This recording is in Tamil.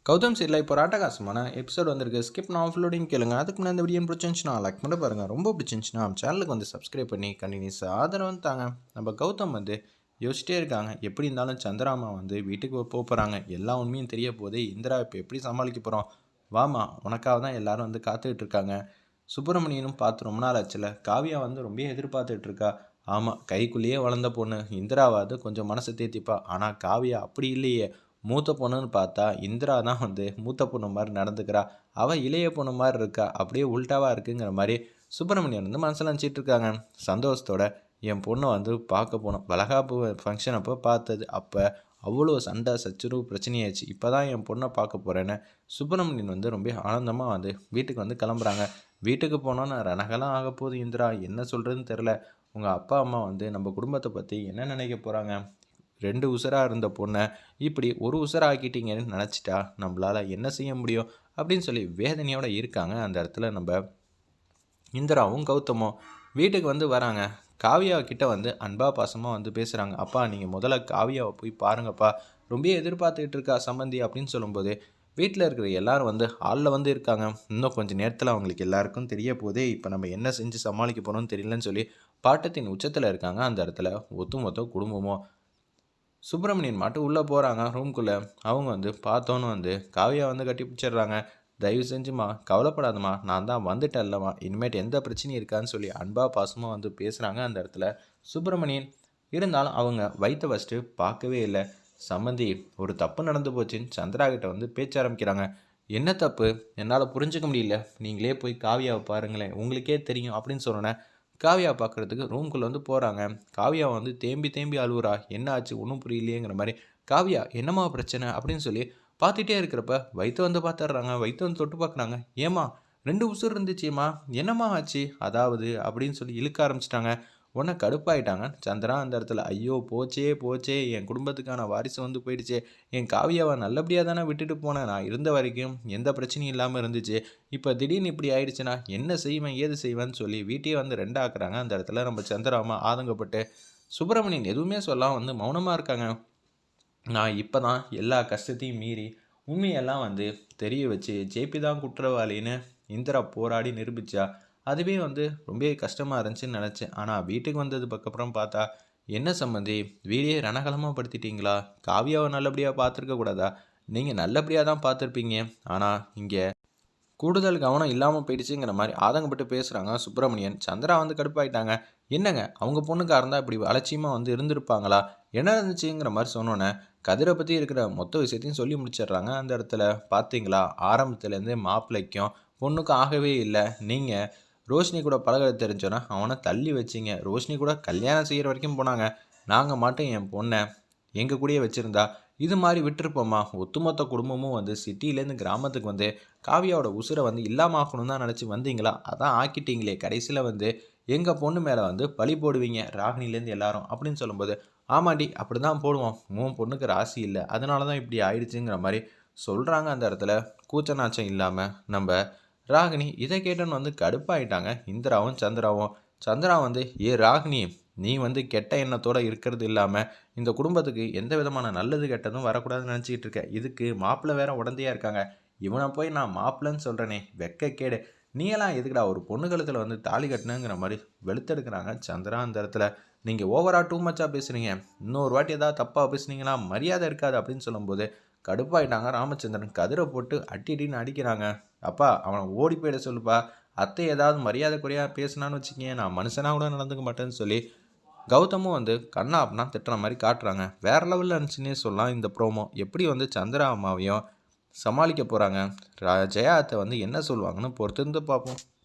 கௌதம் சீரில் இப்போ ராட்டகாசமான எபிசோட் வந்திருக்கு. ஸ்கிப் நான் ஆஃப்லோடிங் கேளுங்க. அதுக்கு முன்னாடி இந்த வீடியோ பிடிச்சிருந்துச்சுன்னா லைக் பண்ணி பாருங்கள். ரொம்ப பிடிச்சிருந்துச்சுன்னா சேனலுக்கு வந்து சப்ஸ்கிரைப் பண்ணி கண்டினியூஸாக ஆதரவு தாங்க. நம்ம கௌதம் வந்து யோசிச்சிட்டே இருக்காங்க. எப்படி இருந்தாலும் சந்திராமா வந்து வீட்டுக்கு போகிறாங்க. எல்லா உண்மையும் தெரிய போதே இந்திரா இப்போ எப்படி சமாளிக்க போகிறோம்? வாமா, உனக்காக தான் எல்லாரும் வந்து காத்துக்கிட்டு இருக்காங்க. சுப்பிரமணியனும் பார்த்து ரொம்ப நாள் ஆச்சுல. காவியா வந்து ரொம்ப எதிர்பார்த்துட்டு இருக்கா. ஆமாம், கைக்குள்ளேயே வளர்ந்த பொண்ணு இந்திராவாவது கொஞ்சம் மனசை தேத்திப்பா. ஆனால் காவியா அப்படி இல்லையே. மூத்த பொண்ணுன்னு பார்த்தா இந்திரா தான் வந்து மூத்த பொண்ணு மாதிரி நடந்துக்கிறா. அவள் இளைய பொண்ணு மாதிரி இருக்கா. அப்படியே உல்ட்டாவாக இருக்குங்கிற மாதிரி சுப்பிரமணியன் வந்து மனசில் நினச்சிட்டு இருக்காங்க. சந்தோஷத்தோட என் பொண்ணை வந்து பார்க்க போனோம். வளகாப்பு ஃபங்க்ஷன் அப்போ பார்த்தது. அப்போ அவ்வளோ சண்டை சச்சுரவு பிரச்சனையாச்சு. இப்போ தான் என் பொண்ணை பார்க்க போகிறேன்னு சுப்பிரமணியன் வந்து ரொம்ப ஆனந்தமாக வந்து வீட்டுக்கு வந்து கிளம்புறாங்க. வீட்டுக்கு போனோன்னு ரணகலாம் ஆக போகுது. இந்திரா என்ன சொல்கிறதுன்னு தெரில. உங்கள் அப்பா அம்மா வந்து நம்ம குடும்பத்தை பற்றி என்ன நினைக்க போகிறாங்க? 2 உசுராக இருந்த பொண்ணை இப்படி ஒரு உசுரை ஆக்கிட்டீங்கன்னு நினச்சிட்டா நம்மளால் என்ன செய்ய முடியும் அப்படின்னு சொல்லி வேதனையோடு இருக்காங்க. அந்த இடத்துல நம்ம இந்திராவும் கௌதமும் வீட்டுக்கு வந்து வராங்க. காவியா கிட்ட வந்து அன்பா பாசமாக வந்து பேசுகிறாங்க. அப்பா, நீங்கள் முதல்ல காவியாவை போய் பாருங்கப்பா, ரொம்ப எதிர்பார்த்துக்கிட்டு இருக்கா சம்மந்தி அப்படின்னு சொல்லும்போது வீட்டில் இருக்கிற எல்லாரும் வந்து ஹாலில் வந்து இருக்காங்க. இன்னும் கொஞ்சம் நேரத்தில் அவங்களுக்கு எல்லாருக்கும் தெரிய போதே. இப்போ நம்ம என்ன செஞ்சு சமாளிக்க போகிறோம்னு தெரியலன்னு சொல்லி பாட்டத்தின் உச்சத்தில் இருக்காங்க. அந்த இடத்துல ஒத்துமொத்த குடும்பமும் சுப்பிரமணியன் மட்டும் உள்ளே போகிறாங்க ரூம்குள்ளே. அவங்க வந்து பார்த்தோன்னு வந்து காவியா வந்து கட்டி பிடிச்சிடுறாங்க. தயவு செஞ்சுமா கவலைப்படாதம்மா, நான் தான் வந்துட்டேன்லம்மா, இனிமேட்டு எந்த பிரச்சனையும் இருக்கான்னு சொல்லி அன்பா பாசமாக வந்து பேசுகிறாங்க. அந்த இடத்துல சுப்பிரமணியன் இருந்தாலும் அவங்க வயிற்ற ஃபஸ்ட்டு பார்க்கவே இல்லை. சம்மந்தி, ஒரு தப்பு நடந்து போச்சுன்னு சந்திரா கிட்ட வந்து பேச்ச ஆரம்பிக்கிறாங்க. என்ன தப்பு? என்னால் புரிஞ்சுக்க முடியல. நீங்களே போய் காவியாவை பாருங்களேன், உங்களுக்கே தெரியும் அப்படின்னு சொன்னேன். காவியா பார்க்குறதுக்கு ரூம்குள்ளே வந்து போகிறாங்க. காவியா வந்து தேம்பி தேம்பி அழுவுறா. என்ன ஆச்சு ஒன்றும் புரியலையேங்கிற மாதிரி. காவியா, என்னம்மா பிரச்சனை அப்படின்னு சொல்லி பார்த்துட்டே இருக்கிறப்ப வயிற்று வந்து பார்த்துட்றாங்க. வயிற்று வந்து தொட்டு பார்க்குறாங்க. ஏம்மா, 2 உசுர் இருந்துச்சும்மா, என்னம்மா ஆச்சு அதாவது அப்படின்னு சொல்லி இழுக்க ஆரம்பிச்சிட்டாங்க. உடனே கடுப்பாயிட்டாங்க சந்திரா அந்த இடத்துல. ஐயோ, போச்சே போச்சே, என் குடும்பத்துக்கான வாரிசு வந்து போயிடுச்சே. என் காவியாவை நல்லபடியாக தானே விட்டுட்டு போனேன். நான் இருந்த வரைக்கும் எந்த பிரச்சனையும் இல்லாமல் இருந்துச்சு. இப்போ திடீர்னு இப்படி ஆயிடுச்சுன்னா என்ன செய்வேன் ஏது செய்வேன்னு சொல்லி வீட்டையே வந்து ரெண்டாக்குறாங்க. அந்த இடத்துல நம்ம சந்திராமா ஆதங்கப்பட்டு சுப்பிரமணியன் எதுவுமே சொல்லாமல் வந்து மௌனமாக இருக்காங்க. நான் இப்போ தான் எல்லா கஷ்டத்தையும் மீறி உண்மையெல்லாம் வந்து தெரிய வச்சு ஜேபி தான் குற்றவாளின்னு இந்திரா போராடி நிரூபித்தா. அதுவே வந்து ரொம்ப கஷ்டமாக இருந்துச்சுன்னு நினச்சேன். ஆனால் வீட்டுக்கு வந்ததுக்கப்புறம் பார்த்தா என்ன சம்மந்தி, வீடே ரணகலமாக படுத்திட்டீங்களா? காவியாவை நல்லபடியாக பார்த்துருக்க கூடாதா? நீங்கள் நல்லபடியாக தான் பார்த்துருப்பீங்க. ஆனால் இங்கே கூடுதல் கவனம் இல்லாமல் போயிடுச்சுங்கிற மாதிரி ஆதங்கப்பட்டு பேசுகிறாங்க சுப்பிரமணியன். சந்திரா வந்து கடுப்பாயிட்டாங்க. என்னங்க, அவங்க பொண்ணுக்காக இருந்தால் இப்படி அலட்சியமாக வந்து இருந்திருப்பாங்களா? என்ன இருந்துச்சுங்கிற மாதிரி சொன்னோன்னே கதிரை பற்றி இருக்கிற மொத்த விஷயத்தையும் சொல்லி முடிச்சிடுறாங்க. அந்த இடத்துல பார்த்தீங்களா, ஆரம்பத்துலேருந்தே மாப்பிள்ளைக்கும் பொண்ணுக்கும் ஆகவே இல்லை. நீங்கள் ரோஷினி கூட பழக தெரிஞ்சோன்னா அவனை தள்ளி வச்சிங்க. ரோஷினி கூட கல்யாணம் செய்கிற வரைக்கும் போனாங்க. நாங்கள் மட்டும் என் பொண்ணை எங்கள் கூடயே வச்சுருந்தா இது மாதிரி விட்டுருப்போம்மா. ஒட்டுமொத்த குடும்பமும் வந்து சிட்டிலேருந்து கிராமத்துக்கு வந்து காவியாவோட உசுரை வந்து இல்லாமல் ஆக்கணும் தான் நினச்சி வந்தீங்களா? அதான் ஆக்கிட்டீங்களே. கடைசியில் வந்து எங்கள் பொண்ணு மேலே வந்து பழி போடுவீங்க ராகினிலேருந்து எல்லாரும் அப்படின்னு சொல்லும்போது, ஆமாண்டி அப்படி தான் போடுவோம், உன் பொண்ணுக்கு ராசி இல்லை, அதனால தான் இப்படி ஆயிடுச்சுங்கிற மாதிரி சொல்கிறாங்க. அந்த இடத்துல கூச்ச நாச்சம் இல்லாமல் நம்ம ராகினி இதை கேட்டோன்னு வந்து கடுப்பாயிட்டாங்க. இந்திராவும் சந்திராவும். சந்திரா வந்து, ஏ ராகினி, நீ வந்து கெட்ட எண்ணத்தோடு இருக்கிறது இல்லாமல் இந்த குடும்பத்துக்கு எந்த விதமான நல்லது கெட்டதும் வரக்கூடாதுன்னு நினச்சிக்கிட்டு இருக்க. இதுக்கு மாப்பிள்ளை வேற உடந்தையாக இருக்காங்க. இவனை போய் நான் மாப்பிள்ளைன்னு சொல்கிறேனே, வெக்கக்கேடு. நீ எல்லாம் எதுக்குடா ஒரு பொண்ணு கழுத்தில் வந்து தாலி கட்டணுங்கிற மாதிரி வெளுத்தெடுக்கிறாங்க சந்திரா. அந்த இடத்துல நீங்கள் ஓவராக டூ மச்சாக பேசுகிறீங்க, இன்னொரு வாட்டி ஏதாவது தப்பாக பேசுனீங்கன்னா மரியாதை இருக்காது அப்படின்னு சொல்லும்போது கடுப்பாயிட்டாங்க ராமச்சந்திரன். கதிரை போட்டு அடின்னு அடிக்கிறாங்க. அப்பா, அவனை ஓடி போயிட சொல்லுப்பா. அத்தை ஏதாவது மரியாதை குறையாக பேசினான்னு வச்சுக்கேன், நான் மனுஷனாக கூட நடந்துக்க மாட்டேன்னு சொல்லி கௌதமும் வந்து கண்ணா அப்படின்னா திட்டுற மாதிரி காட்டுறாங்க. வேறு லெவலில் இருந்துச்சுன்னே சொல்லலாம் இந்த ப்ரோமோ. எப்படி வந்து சந்திரா அம்மாவையும் சமாளிக்க போகிறாங்க, ஜெயாத்தை வந்து என்ன சொல்லுவாங்கன்னு பொறுத்திருந்து பார்ப்போம்.